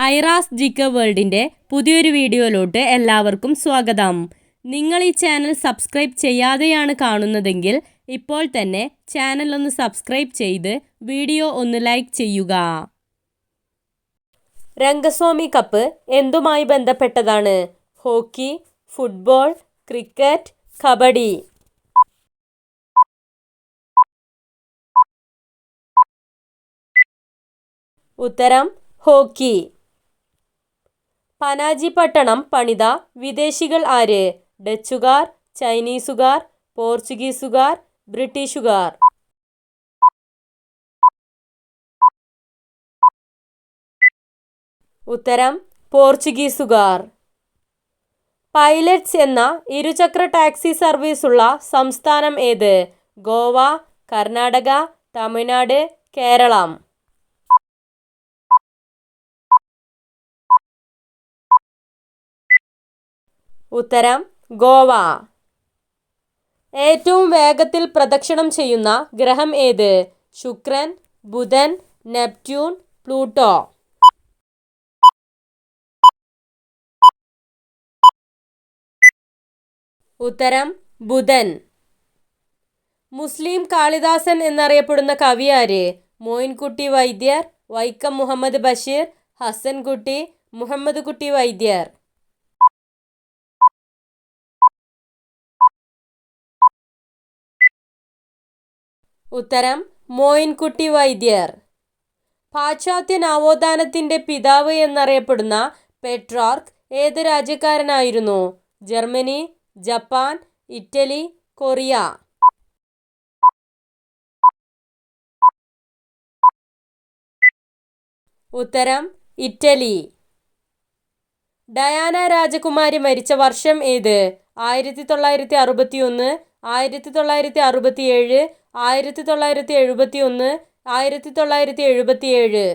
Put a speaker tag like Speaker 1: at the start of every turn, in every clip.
Speaker 1: ഐറാസ് ജിക്ക വേൾഡിൻ്റെ പുതിയൊരു വീഡിയോയിലോട്ട് എല്ലാവർക്കും സ്വാഗതം. നിങ്ങൾ ഈ ചാനൽ സബ്സ്ക്രൈബ് ചെയ്യാതെയാണ് കാണുന്നതെങ്കിൽ ഇപ്പോൾ തന്നെ ചാനൽ ഒന്ന് സബ്സ്ക്രൈബ് ചെയ്ത് വീഡിയോ ഒന്ന് ലൈക്ക് ചെയ്യുക. രംഗസ്വാമി കപ്പ് എന്തുമായി ബന്ധപ്പെട്ടതാണ്? Hockey, football, cricket, kabaddi. ഉത്തരം ഹോക്കി. പനാജി പട്ടണം പണിത വിദേശികൾ ആര്? ഡച്ചുകാർ, ചൈനീസുകാർ, പോർച്ചുഗീസുകാർ, ബ്രിട്ടീഷുകാർ. ഉത്തരം പോർച്ചുഗീസുകാർ. പൈലറ്റ്സ് എന്ന ഇരുചക്ര ടാക്സി സർവീസുള്ള സംസ്ഥാനം ഏത്? ഗോവ, കർണാടക, തമിഴ്നാട്, കേരളം. ഉത്തരം ഗോവ. ഏറ്റവും വേഗത്തിൽ പ്രദക്ഷിണം ചെയ്യുന്ന ഗ്രഹം ഏത്? ശുക്രൻ, ബുധൻ, നെപ്റ്റ്യൂൺ, പ്ലൂട്ടോ. ഉത്തരം ബുധൻ. മുസ്ലിം കാളിദാസൻ എന്നറിയപ്പെടുന്ന കവി ആര്? മോയിൻകുട്ടി വൈദ്യർ, വൈക്കം മുഹമ്മദ് ബഷീർ, ഹസൻകുട്ടി, മുഹമ്മദ് കുട്ടി വൈദ്യർ. ഉത്തരം മോയിൻകുട്ടി വൈദ്യർ. പാശ്ചാത്യ നവോത്ഥാനത്തിൻ്റെ പിതാവ് എന്നറിയപ്പെടുന്ന പെട്രാർക്ക് ഏത് രാജ്യക്കാരനായിരുന്നു? Germany, Japan, Italy, Korea. ഉത്തരം ഇറ്റലി. ഡയാന രാജകുമാരി മരിച്ച വർഷം ഏത്? 1961, 1967, 1971, 1977.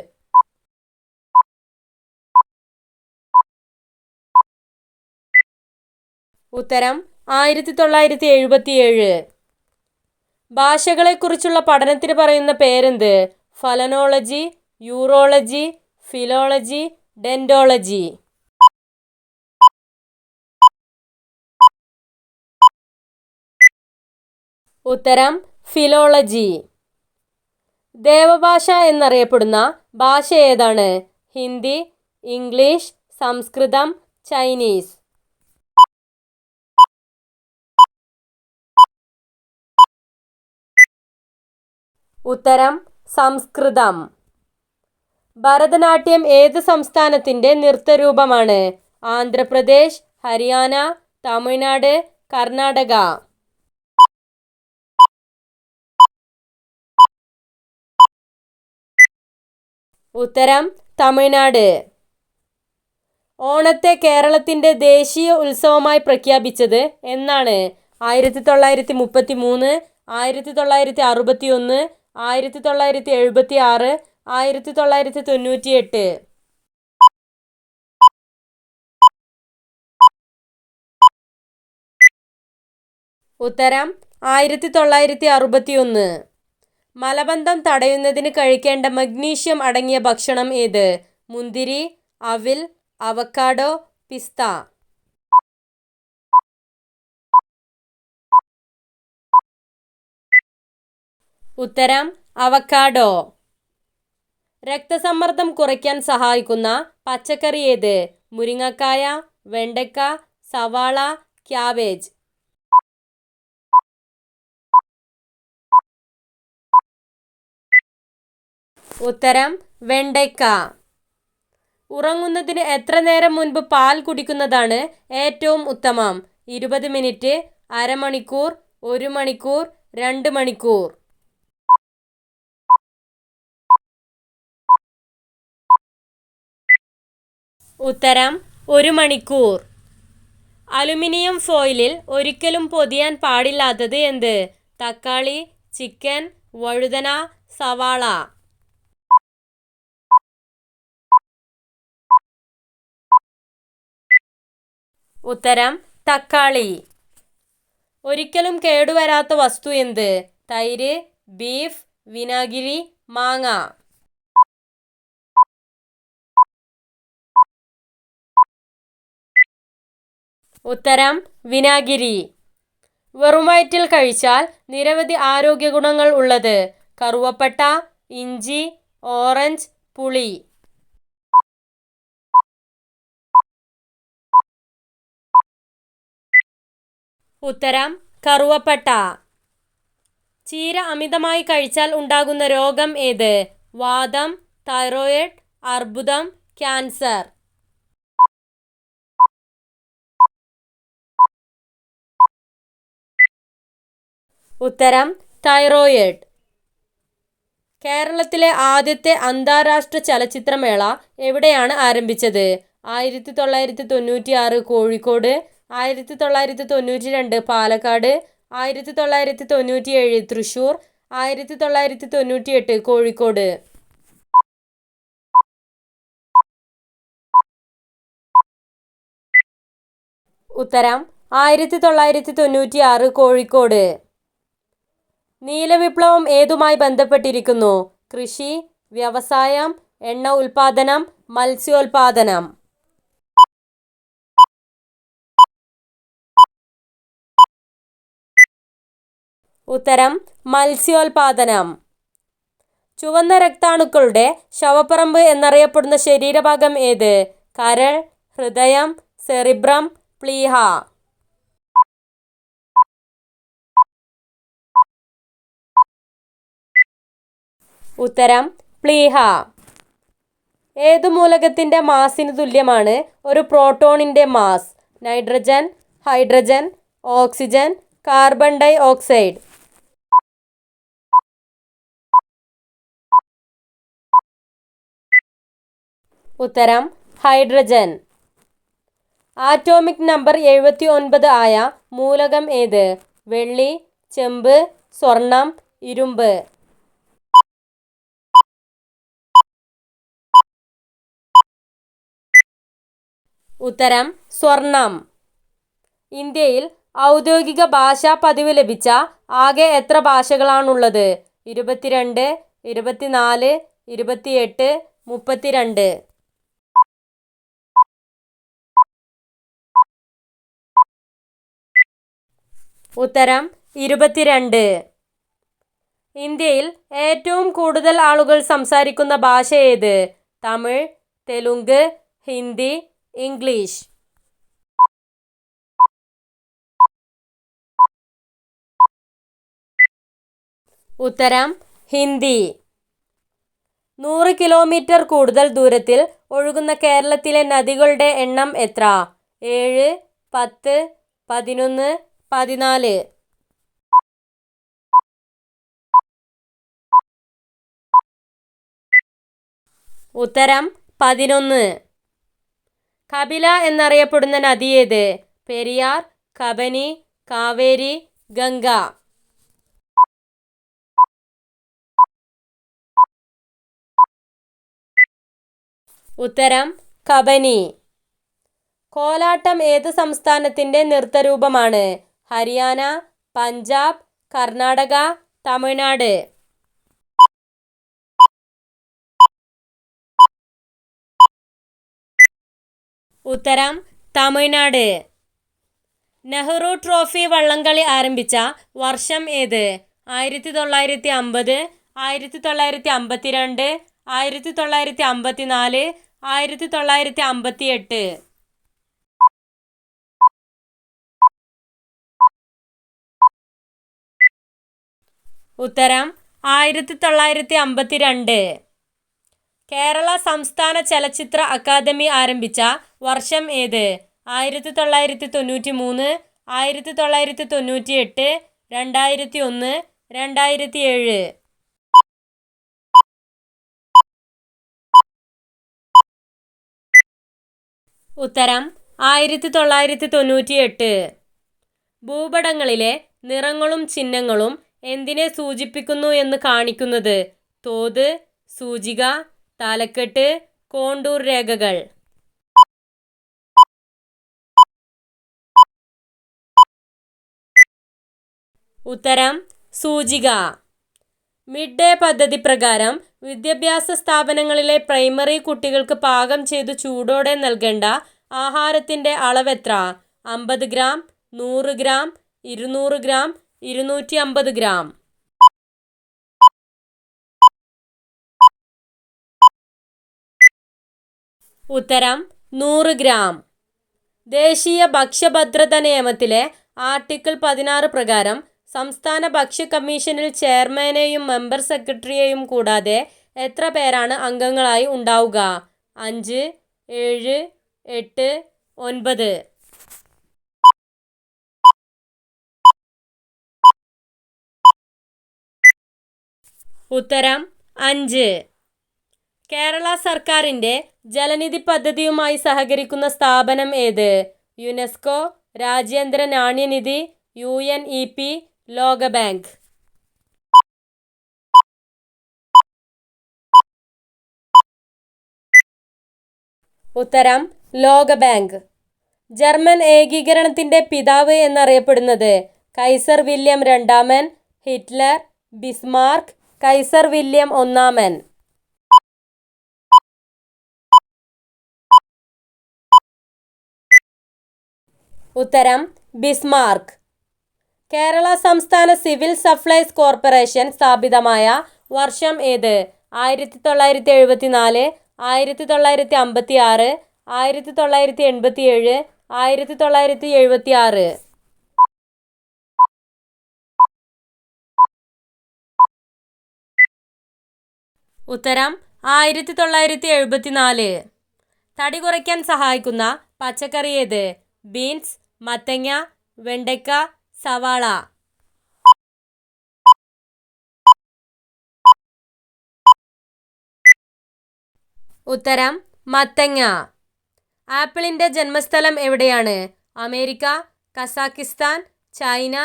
Speaker 1: ഉത്തരം 1977. ഭാഷകളെക്കുറിച്ചുള്ള പഠനത്തിന് പറയുന്ന പേരെന്ത്? ഫലനോളജി, യൂറോളജി, ഫിലോളജി, ഡെൻറ്റോളജി. ഉത്തരം ഫിലോളജി. ദേവഭാഷ എന്നറിയപ്പെടുന്ന ഭാഷ ഏതാണ്? ഹിന്ദി, ഇംഗ്ലീഷ്, സംസ്കൃതം, ചൈനീസ്. ഉത്തരം സംസ്കൃതം. ഭരതനാട്യം ഏത് സംസ്ഥാനത്തിൻ്റെ നൃത്തരൂപമാണ്? ആന്ധ്രാപ്രദേശ്, ഹരിയാന, തമിഴ്നാട്, കർണാടക. ഉത്തരം തമിഴ്നാട്. ഓണത്തെ കേരളത്തിൻ്റെ ദേശീയ ഉത്സവമായി പ്രഖ്യാപിച്ചത് എന്നാണ്? 1933, 1961, 1976, 1998. ഉത്തരം 1961. മലബന്ധം തടയുന്നതിന് കഴിക്കേണ്ട മഗ്നീഷ്യം അടങ്ങിയ ഭക്ഷണം ഏത്? മുന്തിരി, അവിൽ, അവക്കാഡോ, പിസ്ത. ഉത്തരം അവക്കാഡോ. രക്തസമ്മർദ്ദം കുറയ്ക്കാൻ സഹായിക്കുന്ന പച്ചക്കറി ഏത്? മുരിങ്ങക്കായ, വെണ്ടയ്ക്ക, സവാള, ക്യാബേജ്. ഉത്തരം വെണ്ടയ്ക്ക. ഉറങ്ങുന്നതിന് എത്ര നേരം മുൻപ് പാൽ കുടിക്കുന്നതാണ് ഏറ്റവും ഉത്തമം? 20 മിനിറ്റ്, അരമണിക്കൂർ, 1 മണിക്കൂർ, 2 മണിക്കൂർ. ഉത്തരം 1 മണിക്കൂർ. അലുമിനിയം ഫോയിലിൽ ഒരിക്കലും പൊതിയാൻ പാടില്ലാത്തത് എന്ത്? തക്കാളി, ചിക്കൻ, വഴുതന, സവാള. ഉത്തരം തക്കാളി. ഒരിക്കലും കേടുവരാത്ത വസ്തു എന്ത്? തൈര്, ബീഫ്, വിനാഗിരി, മാങ്ങ. ഉത്തരം വിനാഗിരി. വെറും വയറ്റിൽ കഴിച്ചാൽ നിരവധി ആരോഗ്യ ഗുണങ്ങൾ ഉള്ളത്. കറുവപ്പട്ട, ഇഞ്ചി, ഓറഞ്ച്, പുളി. ഉത്തരം കറുവപ്പട്ട. ചീര അമിതമായി കഴിച്ചാൽ ഉണ്ടാകുന്ന രോഗം ഏത്? വാതം, തൈറോയിഡ്, അർബുദം, ക്യാൻസർ. ഉത്തരം തൈറോയിഡ്. കേരളത്തിലെ ആദ്യത്തെ അന്താരാഷ്ട്ര ചലച്ചിത്രമേള എവിടെയാണ് ആരംഭിച്ചത്? 1996 കോഴിക്കോട്, 1992 പാലക്കാട്, 1997 തൃശൂർ, 1998 കോഴിക്കോട്. ഉത്തരം 1996 കോഴിക്കോട്. നീലവിപ്ലവം ഏതുമായി ബന്ധപ്പെട്ടിരിക്കുന്നു? കൃഷി, വ്യവസായം, എണ്ണ ഉൽപാദനം, മത്സ്യോൽപാദനം. ഉത്തരം മത്സ്യോൽപാദനം. ചുവന്ന രക്താണുക്കളുടെ ശവപ്പറമ്പ് എന്നറിയപ്പെടുന്ന ശരീരഭാഗം ഏത്? കരൾ, ഹൃദയം, സെറിബ്രം, പ്ലീഹ. ഉത്തരം പ്ലീഹ. ഏതു മൂലകത്തിന്റെ മാസിന് തുല്യമാണ് ഒരു പ്രോട്ടോണിന്റെ mass? Nitrogen, hydrogen, oxygen, carbon dioxide. ഉത്തരം ഹൈഡ്രജൻ. ആറ്റോമിക് നമ്പർ 79 ആയ മൂലകം ഏത്? വെള്ളി, ചെമ്പ്, സ്വർണം, ഇരുമ്പ്. ഉത്തരം സ്വർണം. ഇന്ത്യയിൽ ഔദ്യോഗിക ഭാഷാ പതിവ് ലഭിച്ച ആകെ എത്ര ഭാഷകളാണുള്ളത്? 22, 24, 28, 32. ഉത്തരം 22. ഇന്ത്യയിൽ ഏറ്റവും കൂടുതൽ ആളുകൾ സംസാരിക്കുന്ന ഭാഷ ഏത്? തമിഴ്, തെലുങ്ക്, ഹിന്ദി, ഇംഗ്ലീഷ്. ഉത്തരം ഹിന്ദി. 100 കിലോമീറ്റർ കൂടുതൽ ദൂരത്തിൽ ഒഴുകുന്ന കേരളത്തിലെ നദികളുടെ എണ്ണം എത്ര? 7, 10, 11, 14. ഉത്തരം 11. കപില എന്നറിയപ്പെടുന്ന നദി ഏത്? പെരിയാർ, കബനി, കാവേരി, ഗംഗ. ഉത്തരം കബനി. കോലാട്ടം ഏത് സംസ്ഥാനത്തിന്റെ നൃത്തരൂപമാണ്? ഹരിയാന, പഞ്ചാബ്, കർണാടക, തമിഴ്നാട്. ഉത്തരം തമിഴ്നാട്. നെഹ്റു ട്രോഫി വള്ളംകളി ആരംഭിച്ച വർഷം ഏത്? 1950, 1952, 1954, 1958. ഉത്തരം 1952. കേരള സംസ്ഥാന ചലച്ചിത്ര അക്കാദമി ആരംഭിച്ച വർഷം ഏത്? 1993, 1998, 2001, 2007. ഉത്തരം 1998. ഭൂപടങ്ങളിലെ നിറങ്ങളും ചിഹ്നങ്ങളും എന്തിനെ സൂചിപ്പിക്കുന്നു എന്ന് കാണിക്കുന്നത്? തോത്, സൂചിക, തലക്കെട്ട്, കോണ്ടൂർ രേഖകൾ. ഉത്തരം സൂചിക. മിഡ് ഡേ പദ്ധതി പ്രകാരം വിദ്യാഭ്യാസ സ്ഥാപനങ്ങളിലെ പ്രൈമറി കുട്ടികൾക്ക് പാകം ചെയ്ത് ചൂടോടെ നൽകേണ്ട ആഹാരത്തിന്റെ അളവെത്ര? 50 ഗ്രാം, 100 ഗ്രാം, 200 ഗ്രാം, 250 ഗ്രാം. ഉത്തരം 100 ഗ്രാം. ദേശീയ ഭക്ഷ്യഭദ്രതാ നിയമത്തിലെ ആർട്ടിക്കിൾ 16 പ്രകാരം സംസ്ഥാന ഭക്ഷ്യ കമ്മീഷനിൽ ചെയർമാനെയും മെമ്പർ സെക്രട്ടറിയെയും കൂടാതെ എത്ര പേരാണ് അംഗങ്ങളായി ഉണ്ടാവുക? 5, 7, 8, 9. ഉത്തരം 5. കേരള സർക്കാരിൻ്റെ ജലനിധി പദ്ധതിയുമായി സഹകരിക്കുന്ന സ്ഥാപനം ഏത്? യുനെസ്കോ, രാജ്യാന്തര നാണ്യനിധി, UNEP, ലോകബാങ്ക്. ഉത്തരം ലോകബാങ്ക്. ജർമ്മൻ ഏകീകരണത്തിൻ്റെ പിതാവ് എന്നറിയപ്പെടുന്നത് കൈസർ വില്യം രണ്ടാമൻ, ഹിറ്റ്ലർ, ബിസ്മാർക്ക്, കൈസർ വില്യം ഒന്നാമൻ. ഉത്തരം ബിസ്മാർക്ക്. കേരള സംസ്ഥാന സിവിൽ സപ്ലൈസ് കോർപ്പറേഷൻ സ്ഥാപിതമായ വർഷം ഏത്? 1974, 1956, 1987, 1976. ഉത്തരം 1974. തടി കുറയ്ക്കാൻ സഹായിക്കുന്ന പച്ചക്കറി ഏത്? ബീൻസ്, മത്തങ്ങ, വെണ്ടയ്ക്ക, സവാള. ഉത്തരം മത്തങ്ങ. ആപ്പിളിൻ്റെ ജന്മസ്ഥലം എവിടെയാണ്? America, Kazakhstan, China,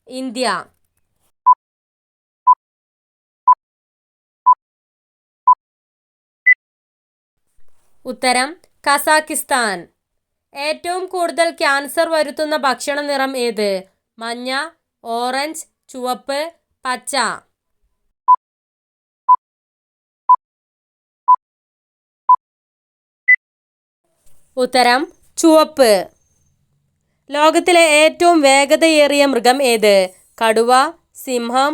Speaker 1: India. ഉത്തരം കസാക്കിസ്ഥാൻ. ഏറ്റവും കൂടുതൽ ക്യാൻസർ വരുത്തുന്ന ഭക്ഷണ നിറം ഏത്? മഞ്ഞ, ഓറഞ്ച്, ചുവപ്പ്, പച്ച. ഉത്തരം ചുവപ്പ്. ലോകത്തിലെ ഏറ്റവും വേഗതയേറിയ മൃഗം ഏത്? കടുവ, സിംഹം,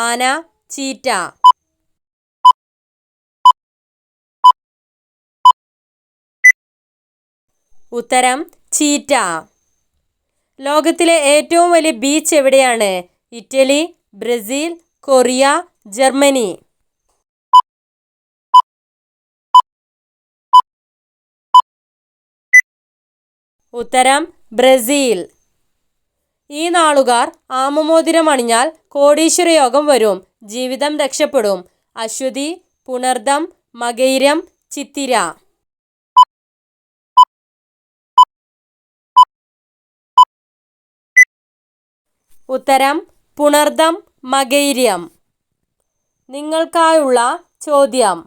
Speaker 1: ആന, ചീറ്റ. ഉത്തരം ചീറ്റ. ലോകത്തിലെ ഏറ്റവും വലിയ ബീച്ച് എവിടെയാണ്? Italy, Brazil, Korea, Germany. ഉത്തരം ബ്രസീൽ. ഈ നാളുകാർ ആമമോതിരം അണിഞ്ഞാൽ കോടീശ്വര യോഗം വരും, ജീവിതം രക്ഷപ്പെടും. അശ്വതി, പുണർദം, മകയിരം, ചിത്തിര. ഉത്തരം പുണർദം, മകയിരം. നിങ്ങൾക്കായുള്ള ചോദ്യം: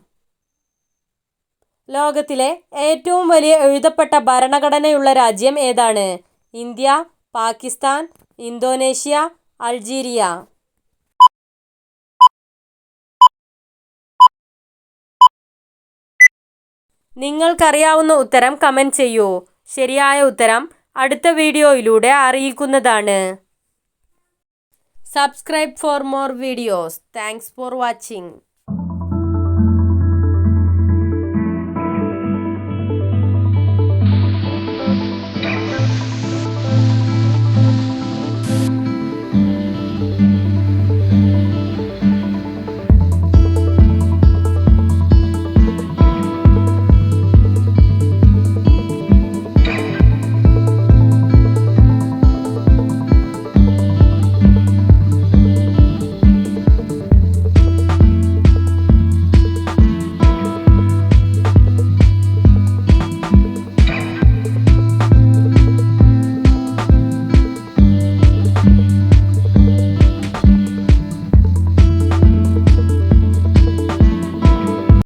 Speaker 1: ലോകത്തിലെ ഏറ്റവും വലിയ എഴുതപ്പെട്ട ഭരണഘടനയുള്ള രാജ്യം ഏതാണ്? India, Pakistan, Indonesia, Algeria. നിങ്ങൾക്കറിയാവുന്ന ഉത്തരം കമൻറ്റ് ചെയ്യൂ. ശരിയായ ഉത്തരം അടുത്ത വീഡിയോയിലൂടെ അറിയിക്കുന്നതാണ്. Subscribe for more videos. Thanks for watching.